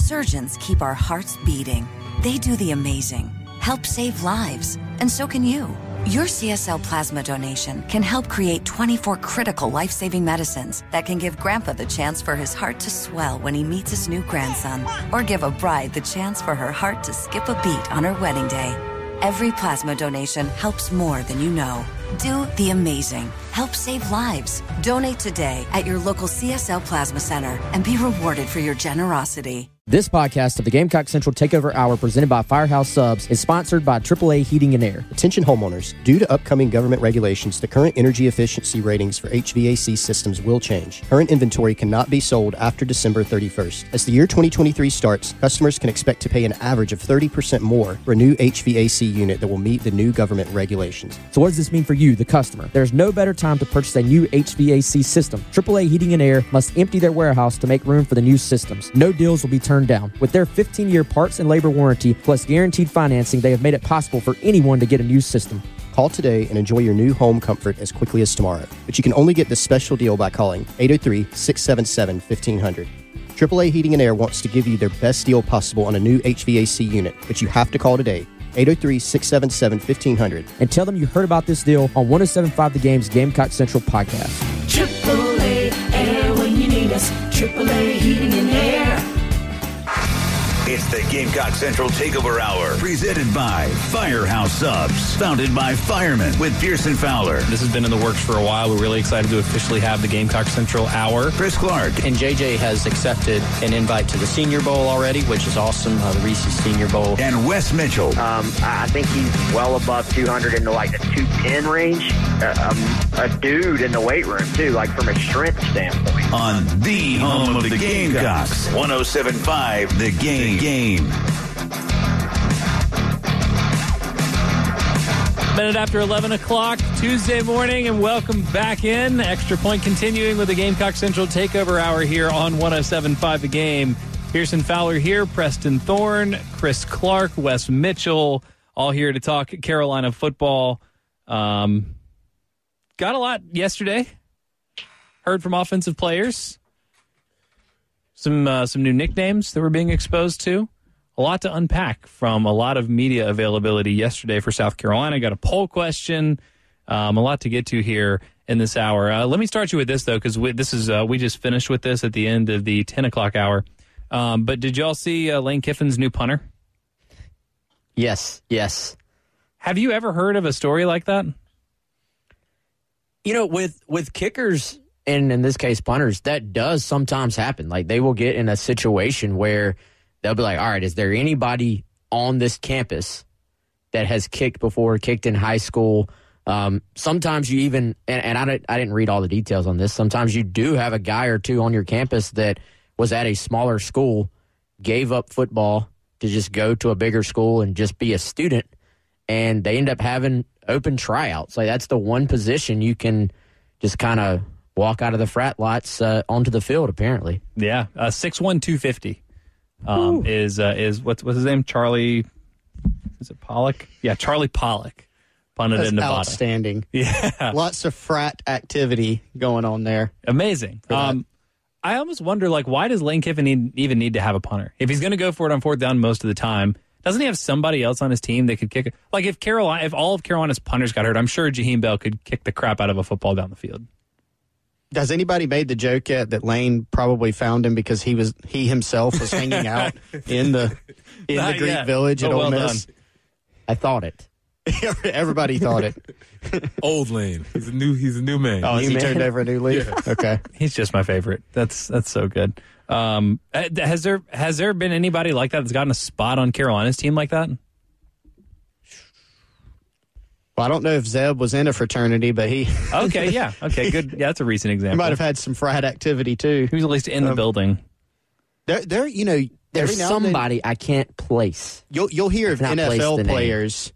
surgeons keep our hearts beating. They do the amazing, help save lives, and so can you. Your CSL plasma donation can help create 24 critical life-saving medicines that can give Grandpa the chance for his heart to swell when he meets his new grandson, or give a bride the chance for her heart to skip a beat on her wedding day. Every plasma donation helps more than you know. Do the amazing. Help save lives. Donate today at your local CSL Plasma Center and be rewarded for your generosity. This podcast of the Gamecock Central Takeover Hour presented by Firehouse Subs is sponsored by AAA Heating and Air. Attention homeowners. Due to upcoming government regulations, the current energy efficiency ratings for HVAC systems will change. Current inventory cannot be sold after December 31st. As the year 2023 starts, customers can expect to pay an average of 30% more for a new HVAC unit that will meet the new government regulations. So what does this mean for you, the customer? There's no better time to purchase a new HVAC system. AAA Heating and Air must empty their warehouse to make room for the new systems. No deals will be turned down. With their 15-year parts and labor warranty plus guaranteed financing, they have made it possible for anyone to get a new system. Call today and enjoy your new home comfort as quickly as tomorrow. But you can only get this special deal by calling 803-677-1500. AAA Heating and Air wants to give you their best deal possible on a new HVAC unit, but you have to call today. 803-677-1500. And tell them you heard about this deal on 107.5 The Game's Gamecock Central podcast. AAA Air when you need us. AAA Heating and Air. It's the Gamecock Central Takeover Hour, presented by Firehouse Subs, founded by firemen with Pearson Fowler. This has been in the works for a while. We're really excited to officially have the Gamecock Central Hour. Chris Clark. And JJ has accepted an invite to the Senior Bowl already, which is awesome, the Reese's Senior Bowl. And Wes Mitchell. I think he's well above 200 into like the 210 range. A dude in the weight room, too, like from a strength standpoint. On the home of the Gamecocks, 107.5 The Game. Minute after 11 o'clock, Tuesday morning, and welcome back in. Extra Point continuing with the Gamecock Central Takeover Hour here on 107.5 The Game. Pearson Fowler here, Preston Thorne, Chris Clark, Wes Mitchell, all here to talk Carolina football. Got a lot yesterday. Heard from offensive players. Some new nicknames that we're being exposed to. A lot to unpack from a lot of media availability yesterday for South Carolina. Got a poll question. A lot to get to here in this hour. Let me start you with this, though, because we just finished with this at the end of the 10 o'clock hour. But did y'all see Lane Kiffin's new punter? Yes. Have you ever heard of a story like that? You know, with kickers, and in this case punters, that does sometimes happen. Like, they will get in a situation where they'll be like, all right, is there anybody on this campus that has kicked before, kicked in high school? Sometimes you even, and I didn't read all the details on this, sometimes you do have a guy or two on your campus that was at a smaller school, gave up football to just go to a bigger school and just be a student, and they end up having open tryouts. Like, that's the one position you can just kind of walk out of the frat lots onto the field, apparently. Yeah, 6'1", 250 is what's his name? Charlie, is it Pollock? Yeah, Charlie Pollock. Punted in Nevada. Outstanding. Yeah. Lots of frat activity going on there. Amazing. I almost wonder, like, why does Lane Kiffin even need to have a punter? If he's going to go for it on fourth down most of the time, doesn't he have somebody else on his team that could kick it? Like, if all of Carolina's punters got hurt, I'm sure Jaheim Bell could kick the crap out of a football down the field. Has anybody made the joke yet that Lane probably found him because he himself was hanging out in the Greek village at Ole Miss? Done. I thought it. Everybody thought it. Old Lane. He's a new man. Oh, he turned over a new leaf? Yeah. Okay. He's just my favorite. That's so good. Has there been anybody like that that's gotten a spot on Carolina's team like that? Well, I don't know if Zeb was in a fraternity, but he... Okay, yeah. Okay, good. Yeah, that's a recent example. He might have had some frat activity, too. He was at least in the building. There's somebody I can't place. You'll hear of NFL players,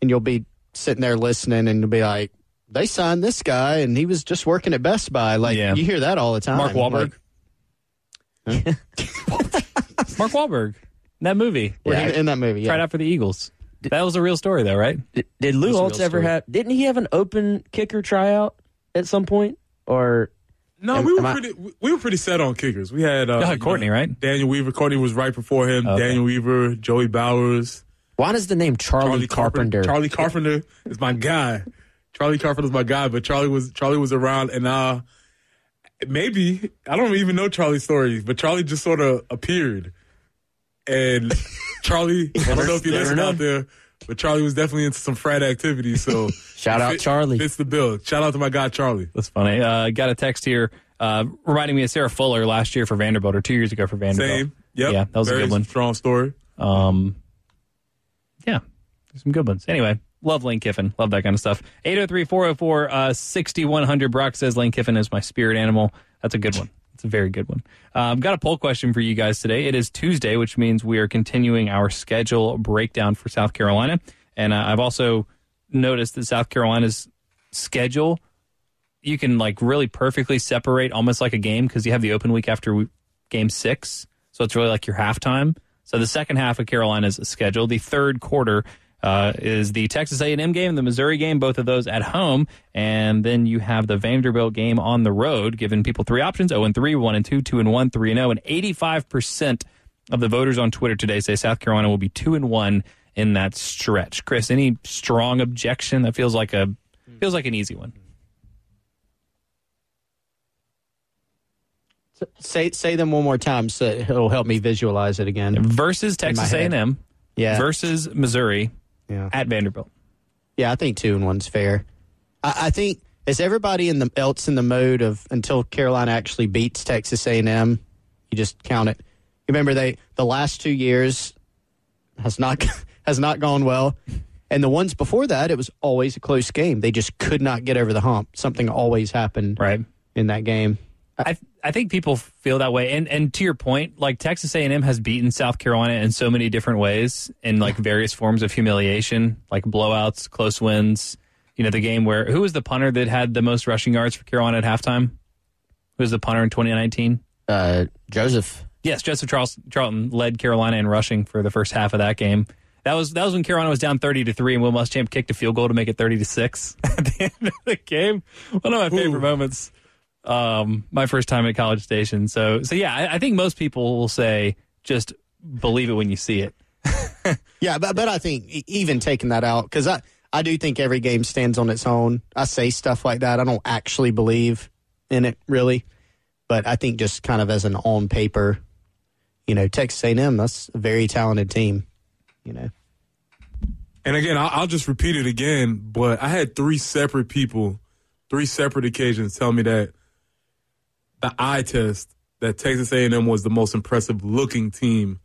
and you'll be sitting there listening, and you'll be like, they signed this guy, and he was just working at Best Buy. Like, You hear that all the time. Mark Wahlberg. Like, Mark Wahlberg. In that movie. In that movie, yeah. Tried out for the Eagles. That was a real story, though, right? Did Lou Holtz ever have... Didn't he have an open kicker tryout at some point? Or No, we were pretty set on kickers. We had Courtney, right? Daniel Weaver. Courtney was right before him. Okay. Daniel Weaver, Joey Bowers. Why does the name Charlie Carpenter? Charlie Carpenter is my guy. Charlie Carpenter's my guy, but Charlie was around, and maybe I don't even know Charlie's story, but Charlie just sort of appeared, and Charlie. I don't know if you listen out there, but Charlie was definitely into some frat activity. So shout out Charlie. Fits the bill. Shout out to my guy Charlie. That's funny. Got a text here reminding me of Sarah Fuller last year for Vanderbilt, or 2 years ago for Vanderbilt. Same. Yep. Yeah, that was a good one. Strong story. Yeah, some good ones. Anyway, love Lane Kiffin. Love that kind of stuff. 803-404-6100. Brock says Lane Kiffin is my spirit animal. That's a good one. It's a very good one. Got a poll question for you guys today. It is Tuesday, which means we are continuing our schedule breakdown for South Carolina. And I've also noticed that South Carolina's schedule, you can like really perfectly separate almost like a game because you have the open week after game 6. So it's really like your halftime. So the second half of Carolina's schedule, the third quarter is the Texas A&M game, the Missouri game, both of those at home. And then you have the Vanderbilt game on the road, giving people 3 options, 0-3, 1-2, 2-1, 3-0. And 85% of the voters on Twitter today say South Carolina will be 2-1 in that stretch. Chris, any strong objection? That feels like an easy one. Say them one more time so it'll help me visualize it again. Versus Texas A&M. Yeah. Versus Missouri. Yeah. At Vanderbilt. Yeah, I think 2-1's fair. I think is everybody else in the mode of until Carolina actually beats Texas A&M, you just count it. You remember the last 2 years has not gone well, and the ones before that it was always a close game. They just could not get over the hump. Something always happened in that game. I think people feel that way, and to your point, like Texas A&M has beaten South Carolina in so many different ways, in like various forms of humiliation, like blowouts, close wins. You know, the game where who was the punter that had the most rushing yards for Carolina at halftime? Who was the punter in 2019? Joseph. Yes, Joseph Charlton led Carolina in rushing for the first half of that game. That was when Carolina was down 30-3, and Will Muschamp kicked a field goal to make it 30-6 at the end of the game. One of my favorite moments. My first time at College Station. So yeah, I think most people will say just believe it when you see it. Yeah, but I think even taking that out, because I do think every game stands on its own. I say stuff like that. I don't actually believe in it, really. But I think just kind of as an on paper, Texas A&M, that's a very talented team, And again, I'll just repeat it again, but I had 3 separate occasions tell me that the eye test that Texas A&M was the most impressive looking team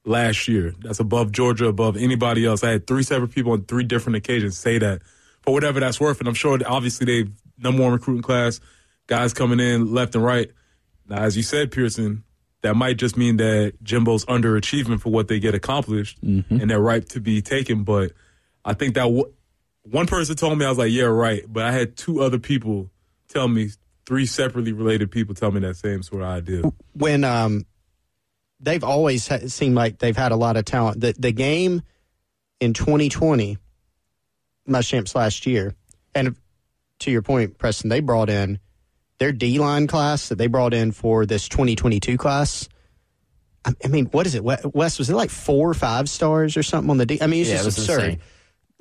last year. That's above Georgia, above anybody else. I had 3 separate people on 3 different occasions say that for whatever that's worth. And I'm sure obviously they've number 1 recruiting class, guys coming in left and right. Now, as you said, Pearson, that might just mean that Jimbo's underachievement for what they get accomplished and they're ripe to be taken. But I think that one person told me, I was like, yeah, right. But I had 2 other people tell me, 3 separately related people tell me that same sort of idea. When they've always seemed like they've had a lot of talent. The game in 2020, Muschamp's last year, and to your point, Preston, they brought in their D-line class that they brought in for this 2022 class. I mean, what is it, Wes? Was it like 4 or 5 stars or something on the D? I mean, it's just absurd. Insane.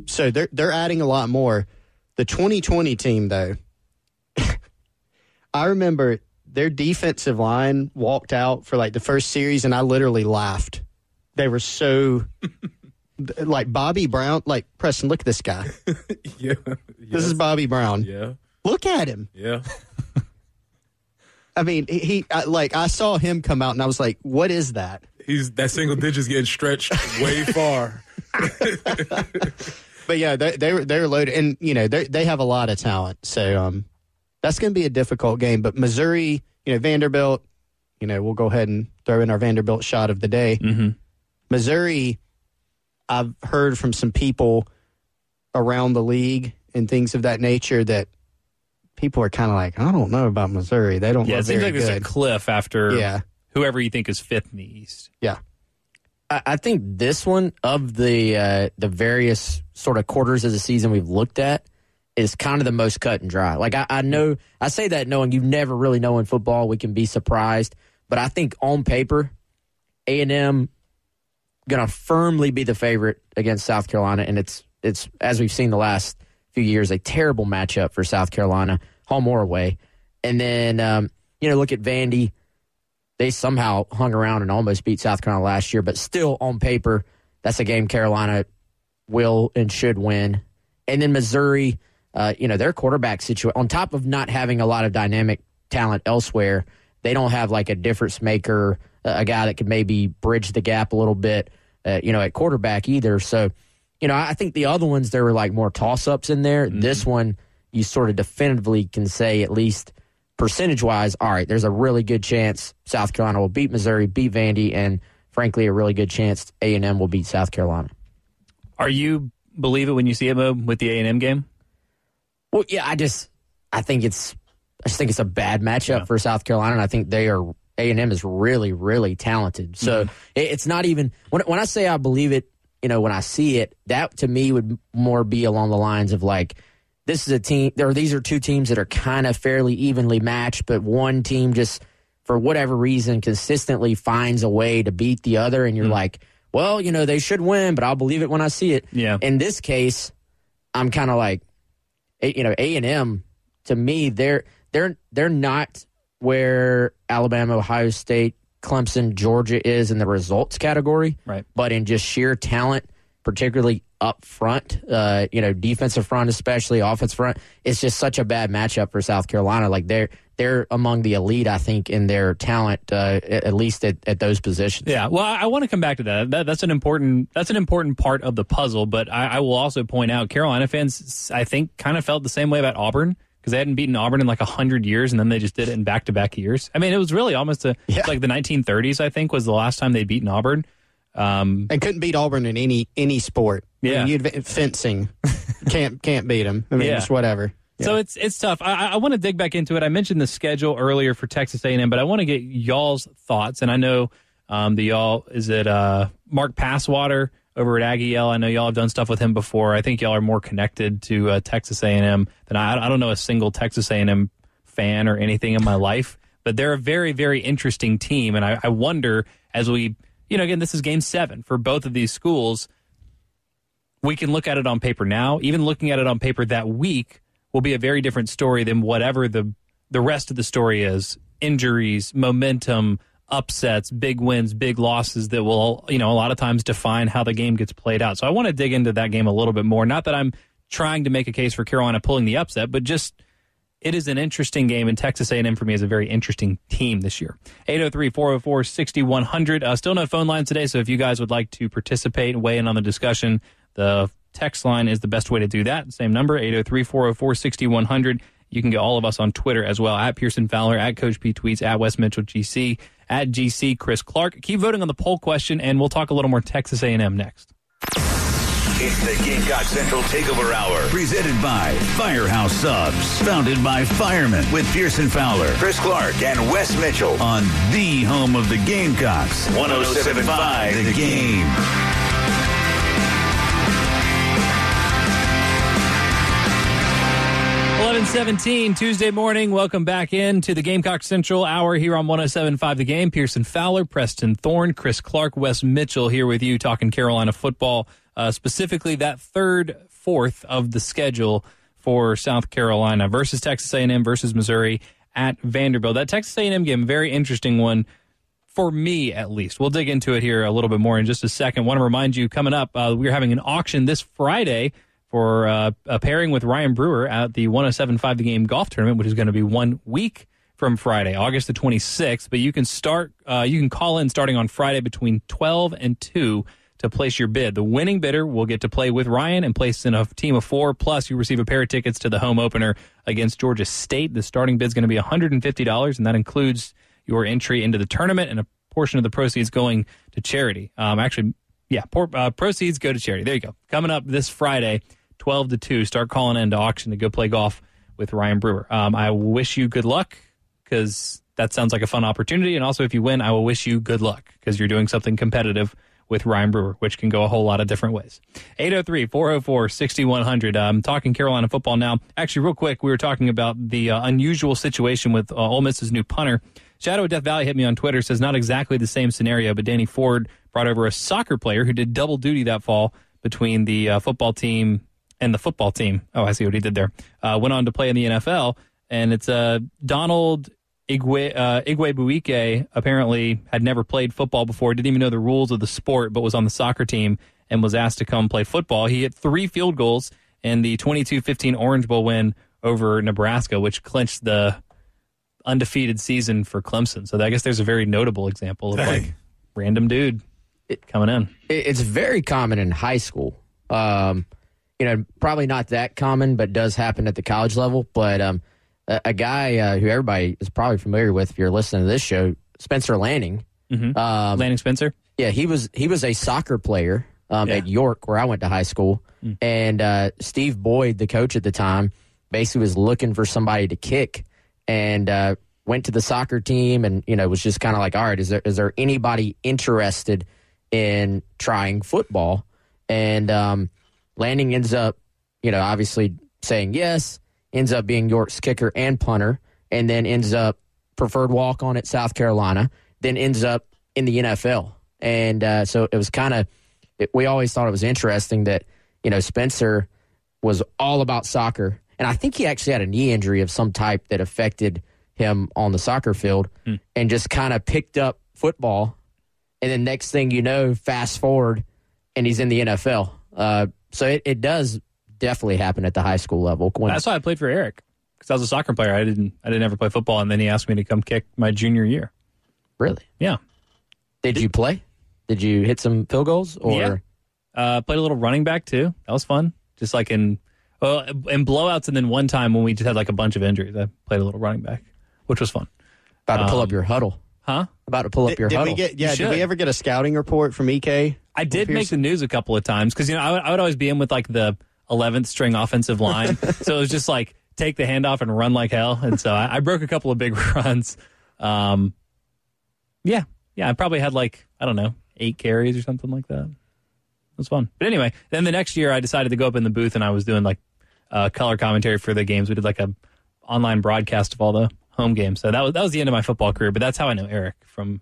So they're adding a lot more. The 2020 team, though, I remember their defensive line walked out for like the first series, and I literally laughed. They were so like Bobby Brown. Like, Preston, look at this guy. Yeah, this is Bobby Brown. Yeah, look at him. Yeah. I mean, I saw him come out, and I was like, "What is that?" That single digit's getting stretched way far. But yeah, they're loaded, and they have a lot of talent. So that's going to be a difficult game. But Missouri, Vanderbilt, we'll go ahead and throw in our Vanderbilt shot of the day. Mm-hmm. Missouri, I've heard from some people around the league and things of that nature that people are kind of like, I don't know about Missouri. They don't look very good. Yeah, it seems like there's a cliff after whoever you think is 5th in the East. Yeah. I think this one, of the various sort of quarters of the season we've looked at, is kind of the most cut and dry. Like, I know, I say that knowing you never really know in football. We can be surprised. But I think on paper, A&M going to firmly be the favorite against South Carolina. And it's as we've seen the last few years, a terrible matchup for South Carolina, home or away. And then, look at Vandy. They somehow hung around and almost beat South Carolina last year, but still on paper, that's a game Carolina will and should win. And then Missouri, their quarterback situation, on top of not having a lot of dynamic talent elsewhere, they don't have like a difference maker, a guy that could maybe bridge the gap a little bit, at quarterback either. So, I think the other ones, there were like more toss-ups in there. Mm-hmm. This one, you sort of definitively can say, at least percentage-wise, all right, there's a really good chance South Carolina will beat Missouri, beat Vandy, and frankly, a really good chance A&M will beat South Carolina. Are you believe it when you see it, Mo, with the A&M game? Well, yeah, I just think it's a bad matchup for South Carolina, and I think A&M is really, really talented. So it's not even when I say I believe it, when I see it, that to me would more be along the lines of like, this is a team, these are two teams that are kind of fairly evenly matched, but one team just, for whatever reason, consistently finds a way to beat the other, and you're like, well, they should win, but I'll believe it when I see it. Yeah. In this case, I'm kind of like, A&M, to me, they're not where Alabama, Ohio State, Clemson, Georgia is in the results category, right? But in just sheer talent, particularly up front, defensive front, especially offensive front, it's just such a bad matchup for South Carolina. Like they're among the elite, I think, in their talent, at least at those positions. Yeah, well, I want to come back to that. That's an important part of the puzzle. But I will also point out, Carolina fans, I think, kind of felt the same way about Auburn, because they hadn't beaten Auburn in like 100 years, and then they just did it in back-to-back years. I mean, it was really almost like the 1930s, I think, was the last time they'd beaten Auburn. They couldn't beat Auburn in any sport. Yeah, I mean, fencing can't beat them. I mean, just whatever. Yeah. So it's tough. I want to dig back into it. I mentioned the schedule earlier for Texas A&M, but I want to get y'all's thoughts. And I know is it Mark Passwater over at Aggie Yell? I know y'all have done stuff with him before. I think y'all are more connected to Texas A&M than I don't know a single Texas A&M fan or anything in my life, but they're a very, very interesting team. And I wonder, as we, again, this is game 7 for both of these schools. We can look at it on paper now. Even looking at it on paper that week will be a very different story than whatever the rest of the story is. Injuries, momentum, upsets, big wins, big losses that will, a lot of times define how the game gets played out. So I want to dig into that game a little bit more. Not that I'm trying to make a case for Carolina pulling the upset, but just it is an interesting game, and Texas A&M for me is a very interesting team this year. 803-404-6100. Still no phone lines today, so if you guys would like to participate and weigh in on the discussion, the text line is the best way to do that. Same number, 803-404-6100. You can get all of us on Twitter as well, at Pearson Fowler, at Coach P Tweets, at Wes Mitchell GC, at GC Chris Clark. Keep voting on the poll question, and we'll talk a little more Texas A&M next. It's the Gamecock Central Takeover Hour, presented by Firehouse Subs, founded by firemen, with Pearson Fowler, Chris Clark, and Wes Mitchell on the home of the Gamecocks, 107.5 The Game. 11:17 Tuesday morning. Welcome back in to the Gamecock Central Hour here on 107.5 The Game. Pearson Fowler, Preston Thorne, Chris Clark, Wes Mitchell here with you talking Carolina football, specifically that fourth of the schedule for South Carolina versus Texas A&M versus Missouri at Vanderbilt. That Texas A&M game, very interesting one for me at least. We'll dig into it here a little bit more in just a second. Want to remind you, coming up, we're having an auction this Friday for a pairing with Ryan Brewer at the 107.5 The Game golf tournament, which is going to be 1 week from Friday, August the 26th. But you can call in starting on Friday between 12 and 2 to place your bid. The winning bidder will get to play with Ryan and place in a team of 4. Plus, you receive a pair of tickets to the home opener against Georgia State. The starting bid is going to be $150, and that includes your entry into the tournament and a portion of the proceeds going to charity. Proceeds go to charity. There you go. Coming up this Friday, 12 to 2, start calling in to auction to go play golf with Ryan Brewer. I will wish you good luck, because that sounds like a fun opportunity. And also, if you win, I will wish you good luck, because you're doing something competitive with Ryan Brewer, which can go a whole lot of different ways. 803-404-6100. I'm talking Carolina football now. Actually, real quick, we were talking about the unusual situation with Ole Miss's new punter. Shadow of Death Valley hit me on Twitter, says not exactly the same scenario, but Danny Ford brought over a soccer player who did double duty that fall between the football team and the football team. Oh, I see what he did there. Went on to play in the NFL, and it's Donald Igwebuike apparently had never played football before, didn't even know the rules of the sport, but was on the soccer team and was asked to come play football. He hit 3 field goals in the 22-15 Orange Bowl win over Nebraska, which clinched the undefeated season for Clemson. So I guess there's a very notable example of like random dude coming in. It's very common in high school. Probably not that common, but does happen at the college level. But a guy who everybody is probably familiar with, if you're listening to this show, Spencer Lanning. Mm-hmm. Lanning Spencer? Yeah, he was a soccer player at York, where I went to high school. And Steve Boyd, the coach at the time, basically was looking for somebody to kick and went to the soccer team and, was just kind of like, all right, is there anybody interested in trying football? And Lanning ends up, obviously saying yes, ends up being York's kicker and punter, and then ends up preferred walk-on at South Carolina, then ends up in the NFL. And so it was kind of, we always thought it was interesting that, Spencer was all about soccer. And I think he actually had a knee injury of some type that affected him on the soccer field and just kind of picked up football. And then next thing you know, fast forward, and he's in the NFL. So it does definitely happen at the high school level. That's why I played for Eric, because I was a soccer player. I didn't ever play football, and then he asked me to come kick my junior year. Really? Yeah. Did you play? Did you hit some field goals? Or? Yeah. Played a little running back, too. That was fun. Just like in blowouts, and then one time when we just had like a bunch of injuries, I played a little running back, which was fun. About to pull up your huddle. Huh? About to pull up your huddle. Did we ever get a scouting report from EK? I did make the news a couple of times because, I would always be in with like the 11th string offensive line. So it was just like take the handoff and run like hell. And so I broke a couple of big runs. I probably had 8 carries or something like that. It was fun. But anyway, then the next year I decided to go up in the booth and I was doing color commentary for the games. We did like a online broadcast of all the home games. So that was the end of my football career. But that's how I know Eric, from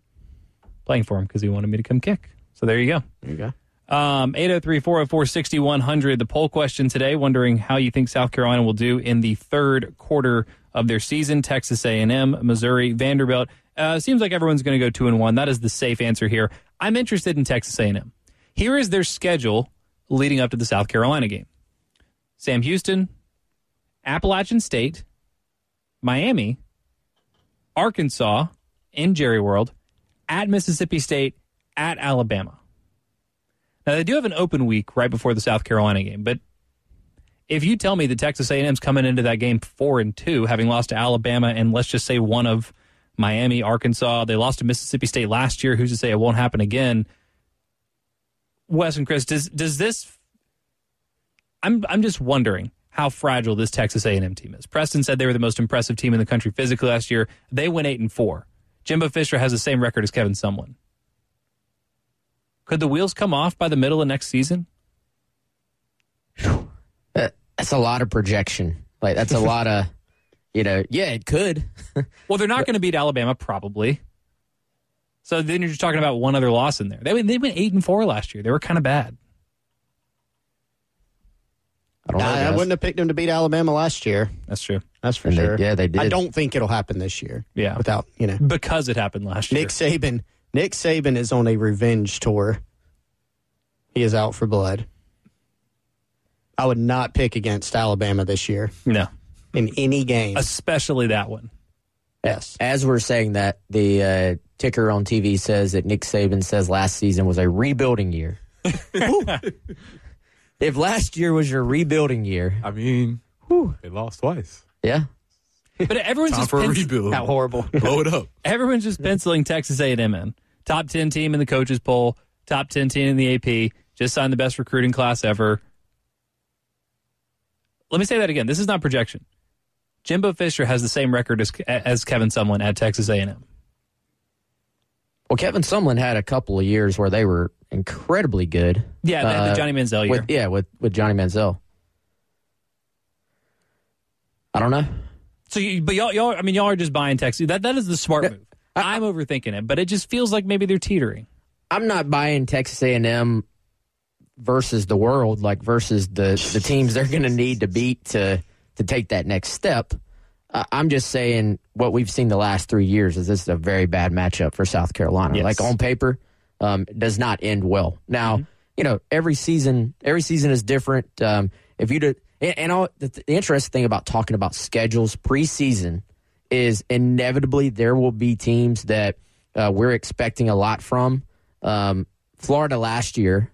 playing for him, because he wanted me to come kick. So there you go. There you go. 803-404-6100. The poll question today, wondering how you think South Carolina will do in the third quarter of their season. Texas A&M, Missouri, Vanderbilt. Seems like everyone's going to go 2-1. That is the safe answer here. I'm interested in Texas A&M. Here is their schedule leading up to the South Carolina game. Sam Houston, Appalachian State, Miami, Arkansas in Jerry World, at Mississippi State, at Alabama. Now, they do have an open week right before the South Carolina game, but if you tell me that Texas A&M's coming into that game 4-2, having lost to Alabama and let's just say one of Miami, Arkansas, they lost to Mississippi State last year, who's to say it won't happen again? Wes and Chris, does this... I'm just wondering how fragile this Texas A&M team is. Preston said they were the most impressive team in the country physically last year. They went 8-4. Jimbo Fisher has the same record as Kevin Sumlin. Could the wheels come off by the middle of next season? That's a lot of projection. That's a lot of, it could. Well, they're not going to beat Alabama, probably. So then you're just talking about one other loss in there. They went 8-4 last year. They were kind of bad. I wouldn't have picked them to beat Alabama last year. That's true. That's for sure. They did. I don't think it'll happen this year. Yeah. Without, Because it happened last year. Nick Saban is on a revenge tour. He is out for blood. I would not pick against Alabama this year. No. In any game. Especially that one. Yes. As we're saying that, the ticker on TV says that Nick Saban says last season was a rebuilding year. If last year was your rebuilding year. I mean, they lost twice. Yeah. But everyone's Time for a rebuild. How horrible. Blow it up. Everyone's just penciling Texas A&M in. Top 10 team in the coaches poll. Top 10 team in the AP. Just signed the best recruiting class ever. Let me say that again. This is not projection. Jimbo Fisher has the same record as Kevin Sumlin at Texas A&M. Well, Kevin Sumlin had a couple of years where they were incredibly good. Yeah, the Johnny Manziel year. With Johnny Manziel. I don't know. So, y'all are just buying Texas. That is the smart move. I'm overthinking it, but it just feels like maybe they're teetering. I'm not buying Texas A&M versus the world, like versus the teams they're going to need to beat to take that next step. I'm just saying what we've seen the last 3 years is this is a very bad matchup for South Carolina. Yes. Like on paper, does not end well. Now, every season is different. If you did, the interesting thing about talking about schedules preseason is inevitably there will be teams that we're expecting a lot from. Florida last year,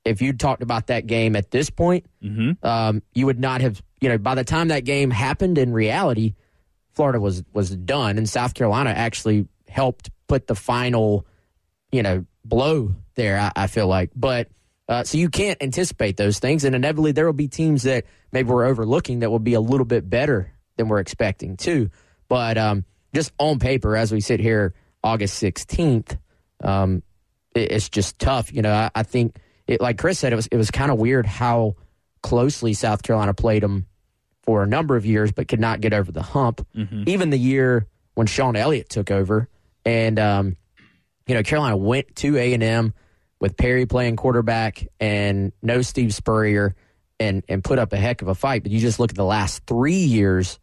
if you talked about that game at this point, you would not have, by the time that game happened in reality, Florida was done, and South Carolina actually helped put the final, blow there, I feel like. But so you can't anticipate those things, and inevitably there will be teams that maybe we're overlooking that will be a little bit better than we're expecting too. But just on paper, as we sit here August 16th, it's just tough. I think, like Chris said, it was kind of weird how closely South Carolina played them for a number of years, but could not get over the hump. Even the year when Sean Elliott took over, and Carolina went to A&M with Perry playing quarterback and no Steve Spurrier, and put up a heck of a fight. But you just look at the last 3 years,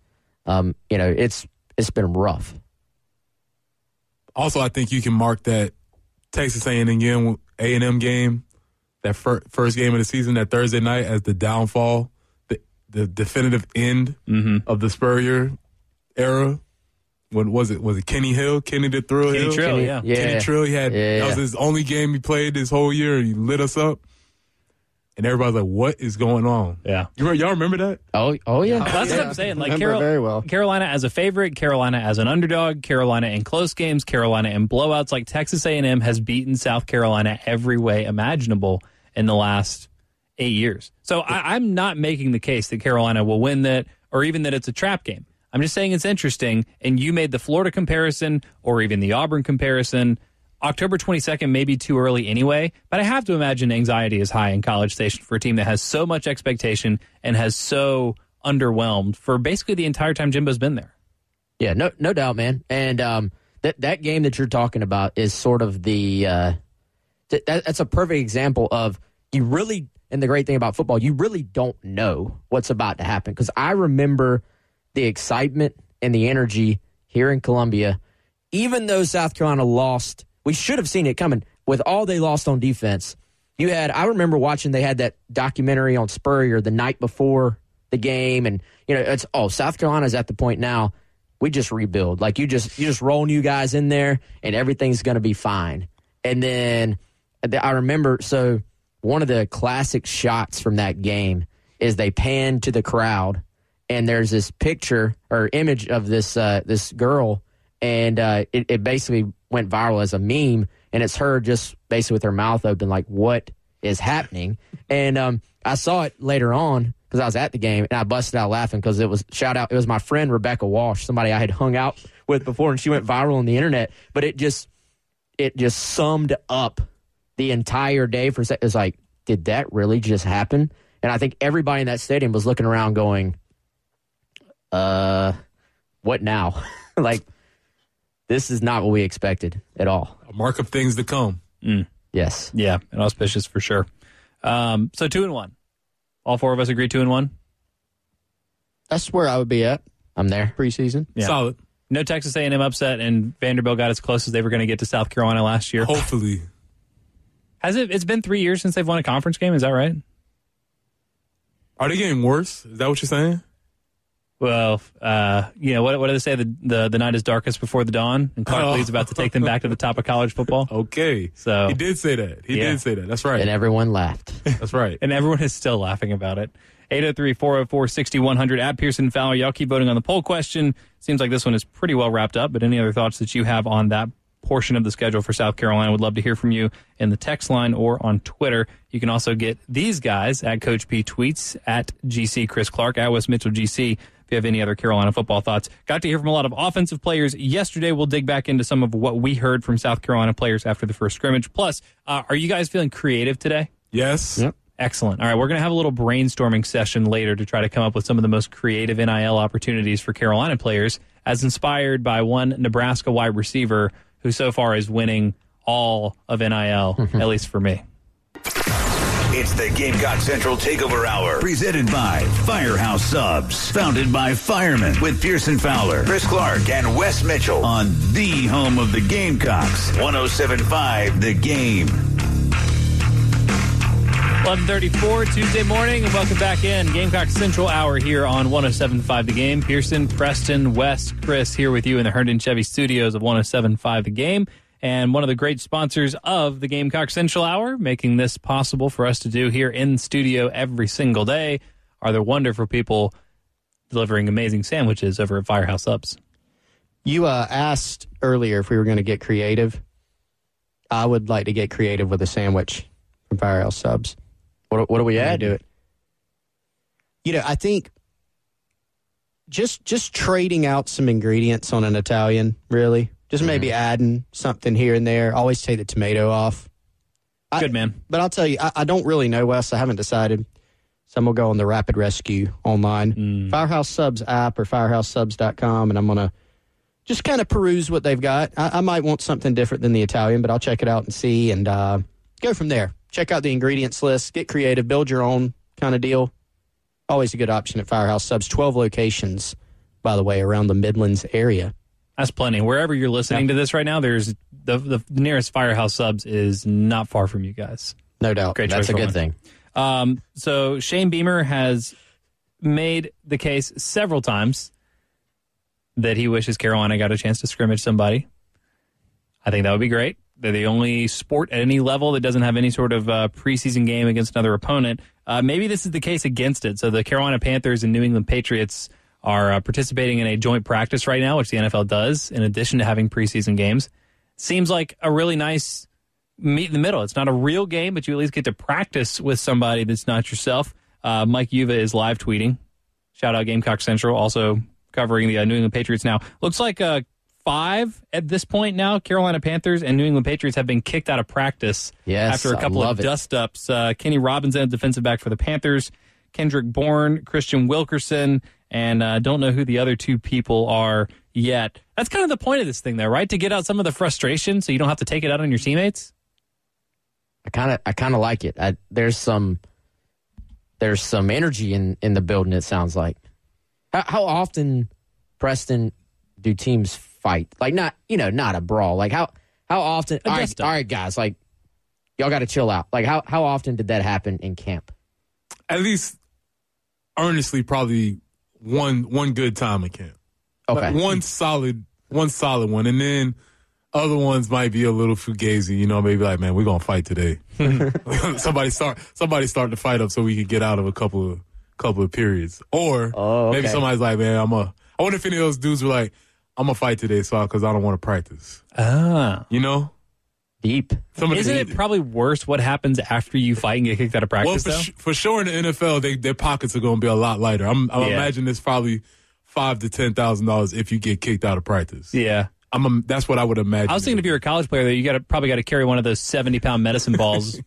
it's been rough. Also, I think you can mark that Texas A&M game, that first game of the season, that Thursday night, as the downfall, the definitive end of the Spurrier era. When was it? Was it Kenny Hill? Kenny the Thrill Hill? Trill, yeah. Kenny Trill. That was his only game he played this whole year, and he lit us up. And everybody's like, what is going on? Yeah. Y'all remember that? Oh yeah. That's what I'm saying. Like very well. Carolina as a favorite, Carolina as an underdog, Carolina in close games, Carolina in blowouts. Like Texas A&M has beaten South Carolina every way imaginable in the last 8 years. So I'm not making the case that Carolina will win that, or even that it's a trap game. I'm just saying it's interesting, and you made the Florida comparison or even the Auburn comparison. October 22nd may be too early anyway, but I have to imagine anxiety is high in College Station for a team that has so much expectation and has so underwhelmed for basically the entire time Jimbo's been there. Yeah, no doubt, man. And that game that you're talking about is sort of that's a perfect example of you really, and the great thing about football, you really don't know what's about to happen. Because I remember the excitement and the energy here in Columbia, even though South Carolina lost. We should have seen it coming with all they lost on defense. I remember watching, they had that documentary on Spurrier the night before the game, and South Carolina's at the point now, we just rebuild. Like you just roll new guys in there and everything's going to be fine. And then I remember, so one of the classic shots from that game is they pan to the crowd, and there's this picture or image of this girl, and it basically went viral as a meme, and it's her just basically with her mouth open, like, what is happening? And I saw it later on because I was at the game, and I busted out laughing because it was my friend Rebecca Walsh, somebody I had hung out with before, and she went viral on the internet. But it just summed up the entire day for a second. It was like, did that really just happen? And I think everybody in that stadium was looking around going, what now? Like, this is not what we expected at all. A mark of things to come. Yes. Yeah, and auspicious for sure. So 2-1. All four of us agree 2-1? That's where I would be at. I'm there. Preseason. Yeah. Solid. No Texas A&M upset, and Vanderbilt got as close as they were going to get to South Carolina last year. Hopefully. Has it? It's been 3 years since they've won a conference game. Is that right? Are they getting worse? Is that what you're saying? Well, what do they say? The night is darkest before the dawn, and Clark Lee's about to take them back to the top of college football. Okay. So he did say that. He did say that. That's right. And everyone laughed. That's right. And everyone is still laughing about it. 803-404-6100 at Pearson Fowler. Y'all keep voting on the poll question. Seems like this one is pretty well wrapped up, but any other thoughts that you have on that portion of the schedule for South Carolina, would love to hear from you in the text line or on Twitter. You can also get these guys at Coach P Tweets, at GC Chris Clark, at Wes Mitchell GC. If you have any other Carolina football thoughts. Got to hear from a lot of offensive players yesterday. We'll dig back into some of what we heard from South Carolina players after the first scrimmage. Plus, are you guys feeling creative today? Yes. Yep. Excellent. All right, we're going to have a little brainstorming session later to try to come up with some of the most creative NIL opportunities for Carolina players, as inspired by one Nebraska wide receiver who so far is winning all of NIL, at least for me. It's the Gamecock Central Takeover Hour, presented by Firehouse Subs, founded by firemen with Pearson Fowler, Chris Clark, and Wes Mitchell on the home of the Gamecocks, 107.5 The Game. 11:34 Tuesday morning, and welcome back in. Gamecock Central Hour here on 107.5 The Game. Pearson, Preston, Wes, Chris here with you in the Herndon Chevy studios of 107.5 The Game. And one of the great sponsors of the Gamecock Central Hour, making this possible for us to do here in studio every single day, are the wonderful people delivering amazing sandwiches over at Firehouse Subs. You asked earlier if we were going to get creative. I would like to get creative with a sandwich from Firehouse Subs. What do we add? Do it. You know, I think just trading out some ingredients on an Italian, really. Just maybe adding something here and there. Always take the tomato off. Good, man. But I'll tell you, I don't really know, Wes. I haven't decided. So I'm going to go on the Rapid Rescue online. Firehouse Subs app or firehousesubs.com, and I'm going to just kind of peruse what they've got. I might want something different than the Italian, but I'll check it out and see and go from there. Check out the ingredients list. Get creative. Build your own kind of deal. Always a good option at Firehouse Subs. 12 locations, by the way, around the Midlands area. That's plenty. Wherever you're listening to this right now, there's the nearest Firehouse Subs is not far from you guys. No doubt. Great That's choice a good thing. So Shane Beamer has made the case several times that he wishes Carolina got a chance to scrimmage somebody. I think that would be great. They're the only sport at any level that doesn't have any sort of preseason game against another opponent. Maybe this is the case against it. So the Carolina Panthers and New England Patriots are participating in a joint practice right now, which the NFL does, in addition to having preseason games. Seems like a really nice meet in the middle. It's not a real game, but you at least get to practice with somebody that's not yourself. Mike Yuva is live tweeting. Shout out Gamecock Central, also covering the New England Patriots now. Looks like 5 at this point now. Carolina Panthers and New England Patriots have been kicked out of practice after a couple of dust-ups. Kenny Robinson, defensive back for the Panthers, Kendrick Bourne, Christian Wilkerson, and don't know who the other two people are yet. That's kind of the point of this thing, though, right? To get out some of the frustration so you don't have to take it out on your teammates? I kind of like it. There's some energy in the building, it sounds like. How often, Preston, do teams fight? Like, not a brawl. Like, how often? All right, guys, like, y'all got to chill out. Like, how often did that happen in camp? At least, earnestly, probably one good time in camp. Okay. Like one solid one. And then other ones might be a little fugazi, maybe like, man, we're going to fight today. Somebody start the fight up so we can get out of a couple of periods. Or maybe somebody's like, man, I wonder if any of those dudes were like, I'm going to fight today because I don't want to practice. Deep. Isn't it probably worse what happens after you fight and get kicked out of practice, Well, for sure in the NFL, their pockets are going to be a lot lighter. I imagine it's probably $5,000 to $10,000 if you get kicked out of practice. Yeah. That's what I would imagine. I was thinking if you're a college player, you probably got to carry one of those 70-pound medicine balls,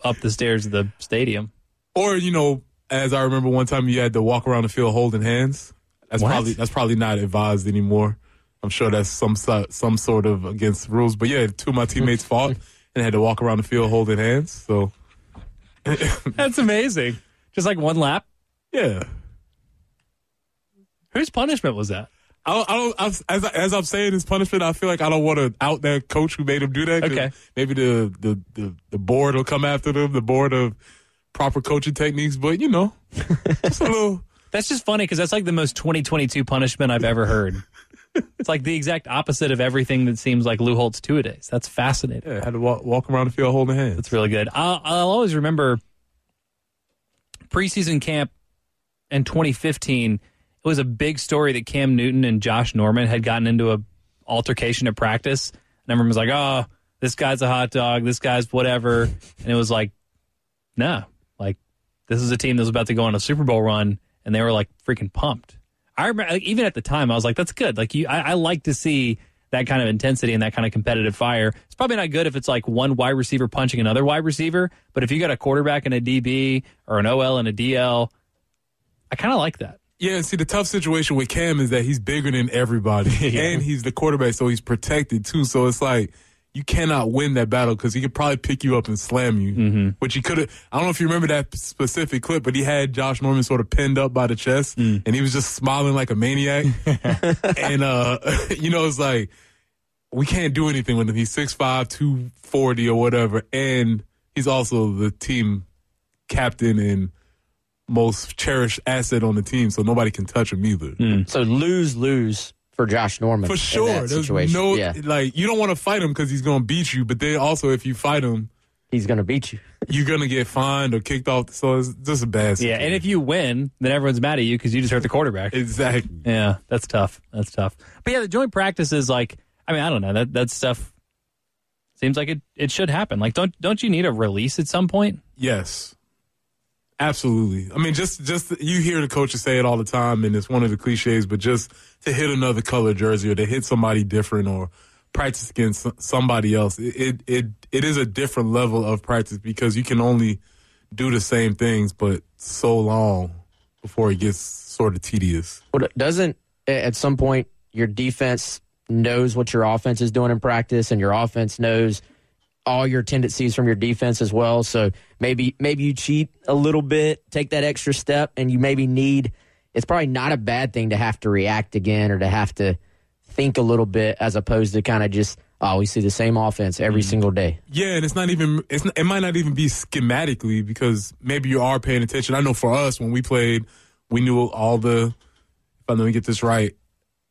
up the stairs of the stadium. Or, as I remember one time you had to walk around the field holding hands. That's probably not advised anymore. I'm sure that's some sort of against rules. But yeah, 2 of my teammates fought and had to walk around the field holding hands. So that's amazing. Just like one lap? Yeah. Whose punishment was that? As I'm saying his punishment, I feel like I don't want to out that coach who made him do that. Okay. Maybe the board will come after them, the board of proper coaching techniques. But, just a little. That's just funny because that's like the most 2022 punishment I've ever heard. It's like the exact opposite of everything that seems like Lou Holtz two-a-days. That's fascinating. Yeah, I had to walk around the field holding hands. That's really good. I'll always remember preseason camp in 2015. It was a big story that Cam Newton and Josh Norman had gotten into a altercation at practice. And everyone was like, oh, this guy's a hot dog. This guy's whatever. And it was like, no. Like, this is a team that was about to go on a Super Bowl run, and they were like freaking pumped. I remember, like, even at the time, I was like, that's good. Like, I like to see that kind of intensity and that kind of competitive fire. It's probably not good if it's like one wide receiver punching another wide receiver, but if you got a quarterback and a DB or an OL and a DL, I kind of like that. Yeah, and see, the tough situation with Cam is that he's bigger than everybody, and he's the quarterback, so he's protected too. So it's like you cannot win that battle because he could probably pick you up and slam you, which he could have. I don't know if you remember that specific clip, but he had Josh Norman sort of pinned up by the chest, and he was just smiling like a maniac. And, it's like, we can't do anything with him. He's 6'5", 240 or whatever, and he's also the team captain and most cherished asset on the team, so nobody can touch him either. So lose for Josh Norman. For sure. In that situation. Like, you don't want to fight him because he's going to beat you, but then also if you fight him, he's going to beat you. You're going to get fined or kicked off, so it's just a bad situation. Yeah, and if you win, then everyone's mad at you because you just hurt the quarterback. Exactly. Yeah, that's tough. That's tough. But yeah, the joint practice is like, I mean, I don't know. That stuff seems like it should happen. Like, don't you need a release at some point? Yes. Absolutely. I mean, just you hear the coaches say it all the time, and it's one of the cliches, but just to hit another color jersey or to hit somebody different or practice against somebody else, it is a different level of practice because you can only do the same things, but so long before it gets sort of tedious. Well, doesn't at some point your defense knows what your offense is doing in practice, and your offense knows all your tendencies from your defense as well. So maybe you cheat a little bit, take that extra step, and you maybe need – it's probably not a bad thing to have to react again or to have to think a little bit as opposed to kind of just, we see the same offense every single day. Yeah, and it might not even be schematically because maybe you are paying attention. I know for us, when we played, we knew if let me get this right,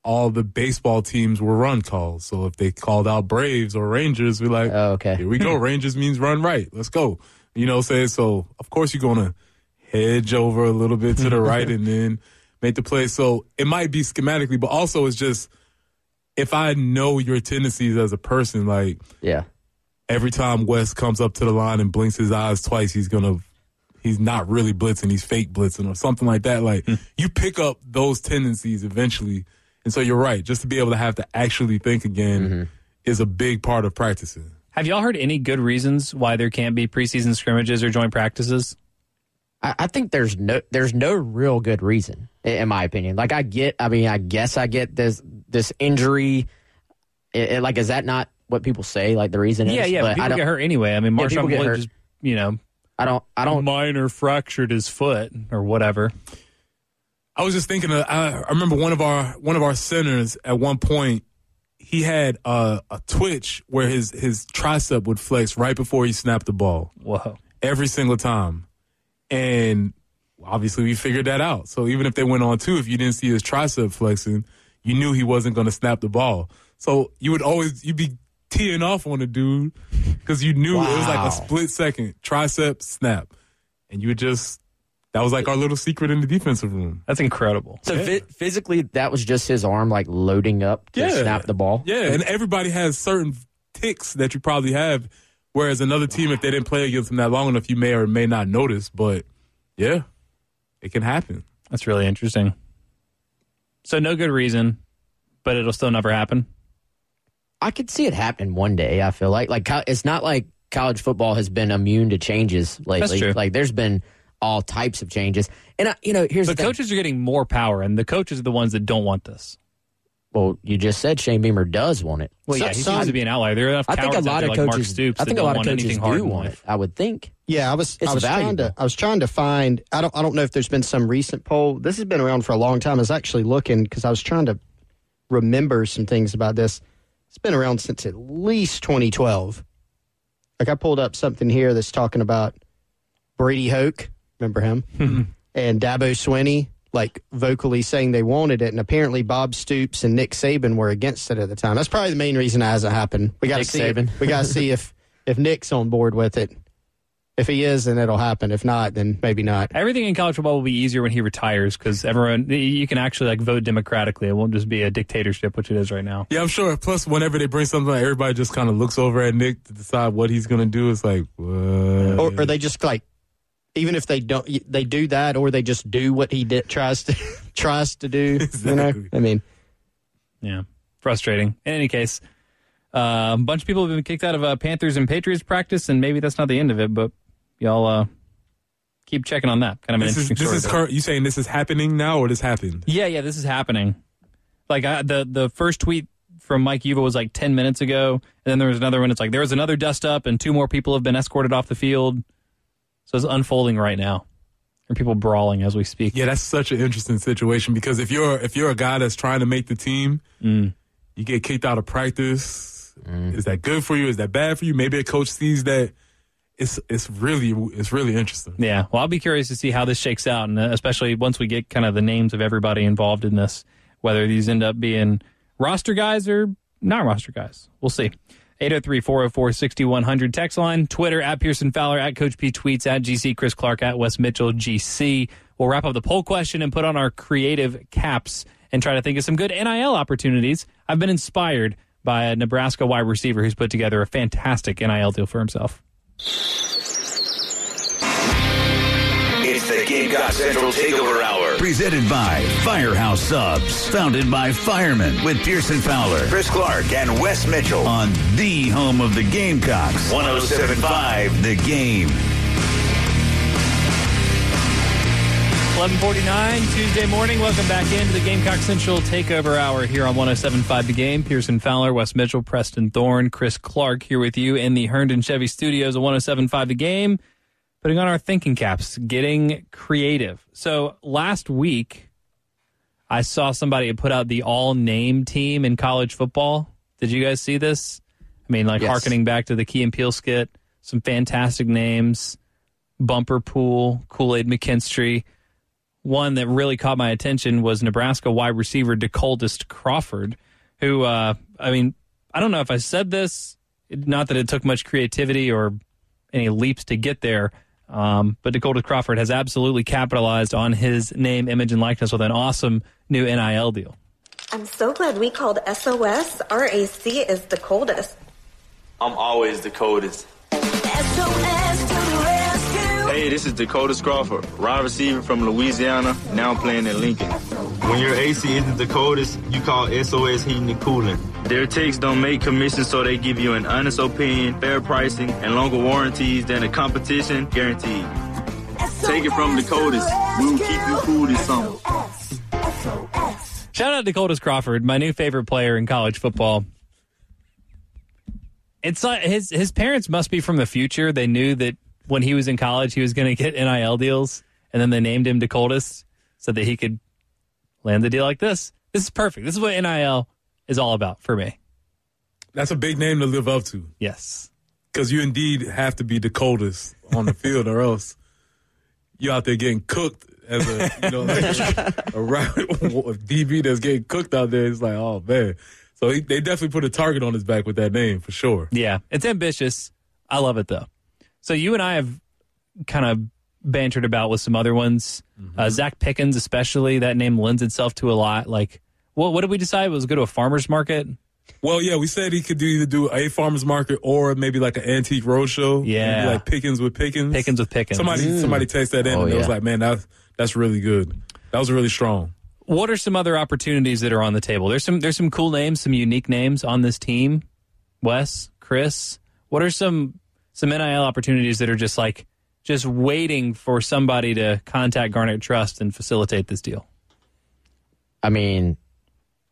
all the baseball teams were run calls. So if they called out Braves or Rangers, we're like, okay, here we go. Rangers means run right. Let's go. You know what I'm saying? So, of course, you're going to hedge over a little bit to the right and then make the play. So it might be schematically, but also it's just if I know your tendencies as a person, like every time Wes comes up to the line and blinks his eyes twice, he's not really blitzing, he's fake blitzing or something like that. Like you pick up those tendencies eventually. And so you're right. Just to be able to have to actually think again is a big part of practicing. Have y'all heard any good reasons why there can't be preseason scrimmages or joint practices? I think there's no real good reason, in my opinion. Like I guess I get this injury. Like, is that not what people say? Like the reason is? Yeah, but people get hurt anyway. I mean, Marshawn Floyd just, I don't minor fractured his foot or whatever. I was just thinking. I remember one of our centers at one point. He had a twitch where his tricep would flex right before he snapped the ball. Whoa! Every single time, and obviously we figured that out. So even if they went on two, if you didn't see his tricep flexing, you knew he wasn't going to snap the ball. So you'd be teeing off on the dude because you knew it was like a split second tricep snap, and you would just. That was like our little secret in the defensive room. That's incredible. So physically, that was just his arm like loading up to snap the ball? Yeah, and everybody has certain ticks that you probably have, whereas another team, if they didn't play against them that long enough, you may or may not notice. But, yeah, it can happen. That's really interesting. So no good reason, but it'll still never happen? I could see it happen one day, I feel like. It's not like college football has been immune to changes lately. That's true. Like, there's been all types of changes. And, here's the thing. Coaches are getting more power, and the coaches are the ones that don't want this. Well, you just said Shane Beamer does want it. Well, he seems to be an outlier. There are enough cowards out there like Mark Stoops that don't want anything hard in life. I would think. Yeah, I was trying to find. I don't know if there's been some recent poll. This has been around for a long time. I was actually looking because I was trying to remember some things about this. It's been around since at least 2012. Like I pulled up something here that's talking about Brady Hoke. Remember him? And Dabo Swinney, like vocally saying they wanted it, and apparently Bob Stoops and Nick Saban were against it at the time. That's probably the main reason it hasn't happened. We got to see. We got to see if Nick's on board with it. If he is, then it'll happen. If not, then maybe not. Everything in college football will be easier when he retires because you can actually vote democratically. It won't just be a dictatorship, which it is right now. Yeah, I'm sure. Plus, whenever they bring something, like everybody just kind of looks over at Nick to decide what he's going to do. It's like, what? Or they just like Even if they don't, they do that, or they just do what he tries to do. Exactly. You know, I mean, yeah, frustrating. In any case, a bunch of people have been kicked out of Panthers and Patriots practice, and maybe that's not the end of it, but y'all keep checking on that. Kind of an interesting story. This is current. You saying this is happening now, or this happened? Yeah, this is happening. Like the first tweet from Mike Yuva was like 10 minutes ago, and then there was another one. It's like there was another dust up, and 2 more people have been escorted off the field. So it's unfolding right now. There are people brawling as we speak. Yeah, that's such an interesting situation because if you're a guy that's trying to make the team, you get kicked out of practice. Is that good for you? Is that bad for you? Maybe a coach sees that. It's really interesting. Yeah, well, I'll be curious to see how this shakes out, and especially once we get kind of the names of everybody involved in this, whether these end up being roster guys or not roster guys. We'll see. 803-404-6100 text line, Twitter at Pearson Fowler, at Coach P Tweets, at GC Chris Clark, at Wes Mitchell GC. We'll wrap up the poll question and put on our creative caps and try to think of some good NIL opportunities. I've been inspired by a Nebraska wide receiver who's put together a fantastic NIL deal for himself. It's the Gamecock Central Takeover Hour, presented by Firehouse Subs, founded by firemen with Pearson Fowler, Chris Clark, and Wes Mitchell on the home of the Gamecocks, 107.5 The Game. 11:49 Tuesday morning. Welcome back into the Gamecock Central Takeover Hour here on 107.5 The Game. Pearson Fowler, Wes Mitchell, Preston Thorne, Chris Clark here with you in the Herndon Chevy Studios of 107.5 The Game. Putting on our thinking caps, getting creative. So last week, I saw somebody put out the all-name team in college football. Did you guys see this? I mean, like hearkening back to the Key and Peele skit, some fantastic names, Bumper Pool, Kool-Aid McKinstry. One that really caught my attention was Nebraska wide receiver DeColdest Crawford, who, I mean, I don't know if I said this, not that it took much creativity or any leaps to get there, but DeColdest Crawford has absolutely capitalized on his name, image, and likeness with an awesome new NIL deal. I'm so glad we called SOS. RAC is the coldest. I'm always the coldest. SOS to the rescue. Hey, this is DeColdest Crawford, wide receiver from Louisiana, now playing in Lincoln. When your AC isn't the coldest, you call SOS Heating and Cooling. Their techs don't make commissions, so they give you an honest opinion, fair pricing, and longer warranties than the competition, guaranteed. Take it from the coldest. We'll keep you cool this summer. Shout out to DeColdest Crawford, my new favorite player in college football. It's like his parents must be from the future. They knew that when he was in college, he was going to get NIL deals, and then they named him DeColdest so that he could land the deal like this. This is perfect. This is what NIL is all about for me. That's a big name to live up to. Yes. Because you indeed have to be the coldest on the field, or else you're out there getting cooked as a DB that's getting cooked out there. It's like, oh, man. So they definitely put a target on his back with that name, for sure. Yeah, it's ambitious. I love it, though. So you and I have kind of bantered about with some other ones. Zach Pickens especially, that name lends itself to a lot. Like, what did we decide? Was go to a farmer's market? Well, yeah, we said he could either do a farmer's market or maybe like an antique roadshow. Yeah. Maybe like Pickens with Pickens. Pickens with Pickens. Somebody texted that in and it was like, man, that's really good. That was really strong. What are some other opportunities that are on the table? There's some cool names, some unique names on this team. Wes, Chris, what are some NIL opportunities that are just waiting for somebody to contact Garnet Trust and facilitate this deal? I mean,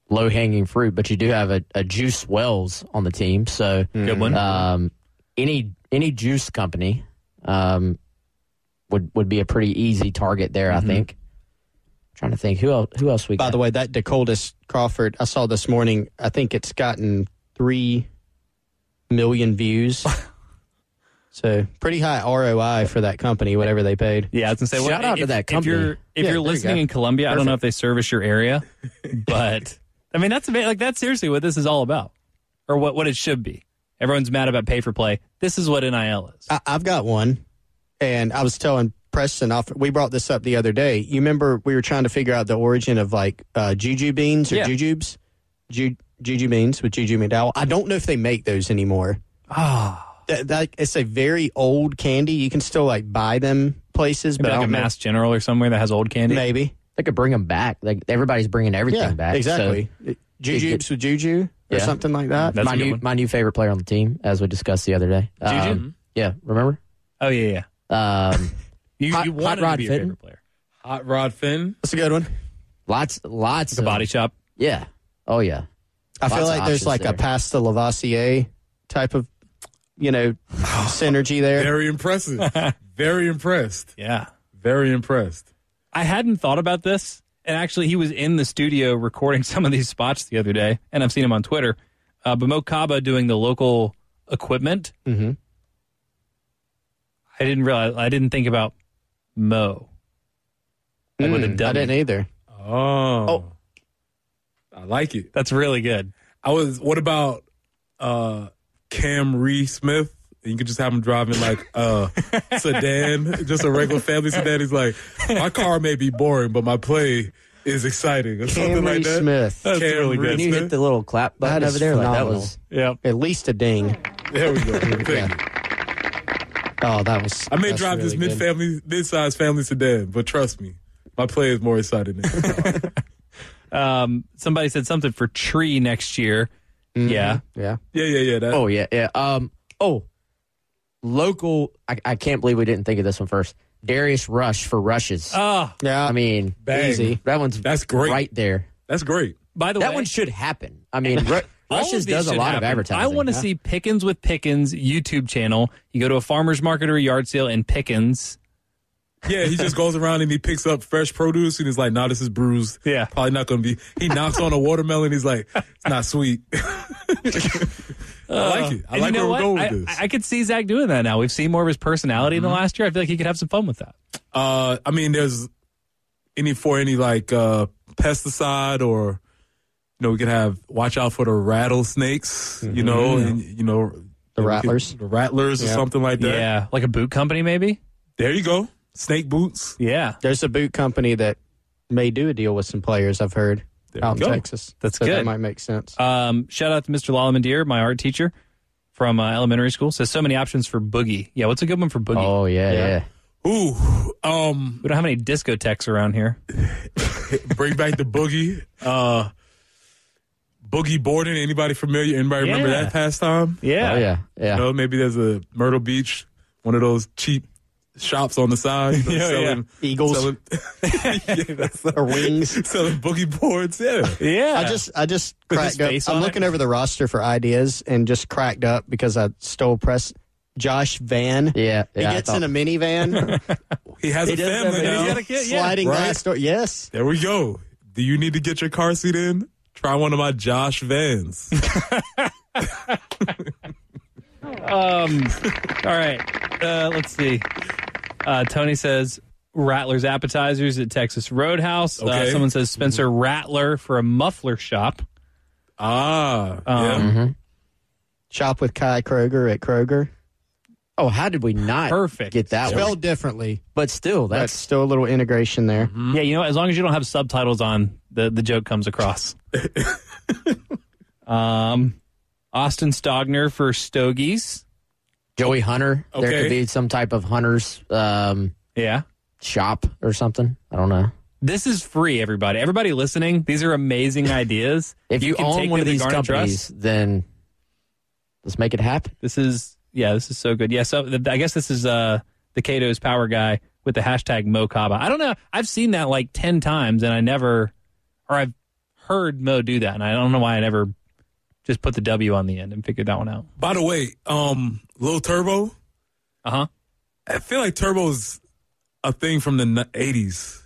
low-hanging fruit, but you do have a Juice Wells on the team, so good one. Any juice company would be a pretty easy target there, I think. Trying to think who else we got. By the way, that DeColdest Crawford, I saw this morning, I think it's gotten 3 million views. So pretty high ROI for that company, whatever they paid. Yeah, I was going to say, shout out to that company. If you're listening in Columbia, Perfect. I don't know if they service your area, but I mean, that's seriously what this is all about, or what it should be. Everyone's mad about pay for play. This is what NIL is. I've got one, and I was telling Preston, we brought this up the other day. You remember we were trying to figure out the origin of like Juju beans or Jujubes? Juju beans with Juju McDowell. I don't know if they make those anymore. It's a very old candy. You can still like buy them places, Maybe but like a Mass General or somewhere that has old candy. Maybe they could bring them back. Like everybody's bringing everything back. Exactly. So Jujubes with Juju or something like that. That's my new favorite player on the team, as we discussed the other day. Juju? Yeah, remember? Oh yeah. You wanted to be your favorite player. Hot Rod Finn. That's a good one. Lots The body shop. Yeah. Oh yeah. I feel like there's like a pass to Lavoisier type of, synergy there. Very impressive. Very impressed. Yeah. Very impressed. I hadn't thought about this, and actually he was in the studio recording some of these spots the other day, and I've seen him on Twitter. But Mo Kaba doing the local equipment. Mm-hmm. I didn't think about Mo. Like with a W. I didn't either. Oh. I like it. That's really good. What about Cam Smith? You could just have him driving like a sedan, just a regular family sedan. He's like, my car may be boring, but my play is exciting. Or something like that. Smith. That's really good. Can you hit the little clap button over there? Like that was at least a ding. There we go. Thank you. Oh, that was. I may drive really this mid-sized family sedan, but trust me, my play is more exciting than somebody said something for Tree next year. Mm-hmm. Yeah. Local. I can't believe we didn't think of this one first. Darius Rush for rushes. Oh, yeah. I mean, easy. That's great. Right there. That's great. By the way, that one should happen. I mean, Rushes does a lot of advertising. I want to see Pickens with Pickens YouTube channel. You go to a farmer's market or a yard sale and Pickens. Yeah, he just goes around and he picks up fresh produce and he's like, this is bruised. Yeah. Probably not going to be. He knocks on a watermelon. He's like, it's not sweet. I like it. I like where we're going with this. I could see Zach doing that now. We've seen more of his personality in the last year. I feel like he could have some fun with that. I mean, there's any like pesticide or, we could have watch out for the rattlesnakes, and, the rattlers. The rattlers or something like that. Yeah, like a boot company maybe. There you go. Snake boots. Yeah. There's a boot company that may do a deal with some players, I've heard, out in Texas. That's so good. That might make sense. Shout out to Mr. Lalamandir, my art teacher from elementary school. Says so many options for Boogie. Yeah, what's a good one for Boogie? Oh, yeah. Ooh. We don't have any discotheques around here. Bring back the Boogie. Boogie boarding. Anybody familiar? Anybody remember that pastime? Yeah. Oh, yeah. Maybe there's a Myrtle Beach, one of those cheap shops on the side. Selling Eagles. or wings. Selling boogie boards. Yeah. I just cracked up. I'm looking over the roster for ideas and just cracked up because I stole press. Josh Van. Yeah. He gets in a minivan. He has a family now. He's got a kid, Sliding glass door. Yes. There we go. Do you need to get your car seat in? Try one of my Josh Vans. All right. Let's see. Tony says Rattler's Appetizers at Texas Roadhouse. Okay. Someone says Spencer Rattler for a muffler shop. Shop with Kai Kroger at Kroger. Oh, how did we not get that one? Spelled differently. But still, that's still a little integration there. Mm-hmm. Yeah, as long as you don't have subtitles on, the joke comes across. Austin Stogner for Stogies. Joey Hunter. Okay. There could be some type of Hunter's shop or something. I don't know. This is free, everybody. Everybody listening, these are amazing ideas. If you can own take one of them to these Garnet companies, Trust. then let's make it happen. This is so good. Yeah, so I guess this is the Cato's Power guy with the hashtag Mo Kaba. I don't know. I've seen that like 10 times, and I've heard Mo do that, and I don't know why I never just put the W on the end and figured that one out. By the way, Lil Turbo. Uh-huh. I feel like Turbo is a thing from the 80s.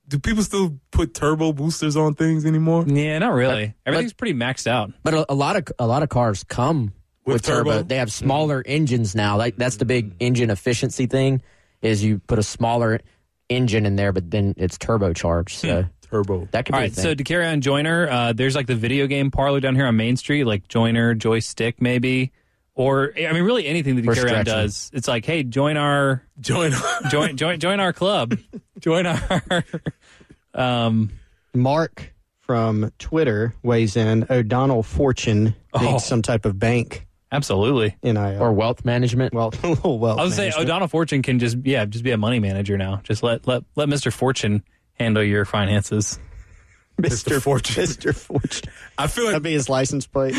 Do people still put turbo boosters on things anymore? Yeah, not really. Everything's pretty maxed out. But a lot of cars come with turbo. They have smaller engines now. Like that's the big engine efficiency thing. Is you put a smaller engine in there, but then it's turbocharged. So turbo. That could All be right. a thing. So to carry on Joyner, there's like the video game parlor down here on Main Street, like Joyner, Joystick, maybe. Or really anything that Carry On does. It's like, hey, join our club. Join our Mark from Twitter weighs in. O'Donnell Fortune needs some type of bank Absolutely. NIL. Or wealth management. Wealth I was saying O'Donnell Fortune can just be a money manager now. Just let Mr. Fortune handle your finances. Mr. Fortune. Mr. Fortune. I feel like that'd be his license plate.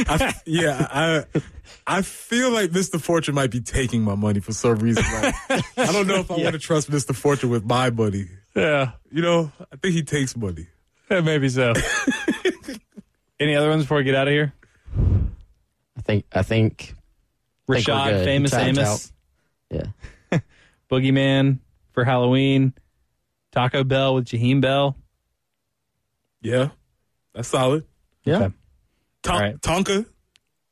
I feel like Mr. Fortune might be taking my money for some reason. Like, I don't know if I want to trust Mr. Fortune with my money. Yeah. I think he takes money. Yeah, maybe so. Any other ones before we get out of here? I think Rashad, Famous Amos. Out. Yeah. Boogeyman for Halloween. Taco Bell with Jaheim Bell. Yeah. That's solid. Yeah. Okay. Right. Tonka.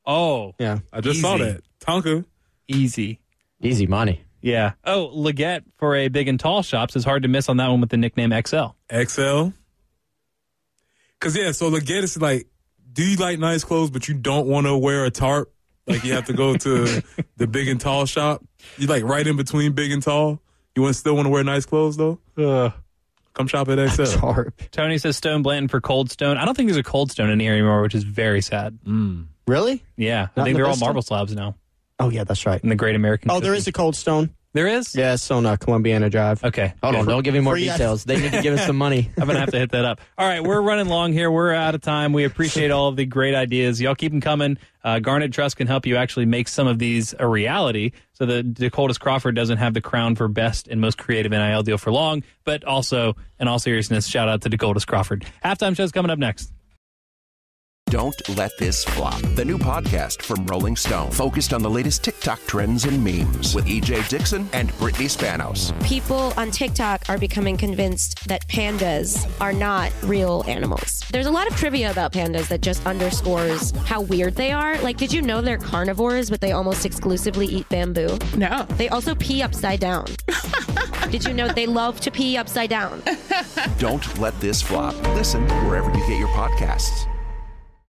Oh. Yeah. I just saw that. Tonka. Easy money. Yeah. Oh, Leggett for a big and tall shops is hard to miss on that one with the nickname XL. XL. Because, so Leggett is like, do you like nice clothes, but you don't want to wear a tarp? Like, you have to go to the big and tall shop. You like right in between big and tall. You still want to wear nice clothes, though? Come shop at XL. Tarp. Tony says Stone Blanton for Cold Stone. I don't think there's a Cold Stone in here anymore, which is very sad. Really? Yeah. Not I think in the they're all Best marble slabs now. Oh, yeah, that's right. In the Great American there Cookie. is a Cold Stone. There is? Yeah, it's on Columbiana Drive. Okay. Hold on, don't give me more free details. They need to give us some money. I'm going to have to hit that up. All right, we're running long here. We're out of time. We appreciate all of the great ideas. Y'all keep them coming. Garnet Trust can help you actually make some of these a reality so that Dakotas Crawford doesn't have the crown for best and most creative NIL deal for long. But also, in all seriousness, shout out to Dakotas Crawford. Halftime show's coming up next. Don't Let This Flop, the new podcast from Rolling Stone, focused on the latest TikTok trends and memes with EJ Dixon and Brittany Spanos. People on TikTok are becoming convinced that pandas are not real animals. There's a lot of trivia about pandas that just underscores how weird they are. Like, did you know they're carnivores, but they almost exclusively eat bamboo? No. They also pee upside down. Did you know they love to pee upside down? Don't Let This Flop. Listen wherever you get your podcasts.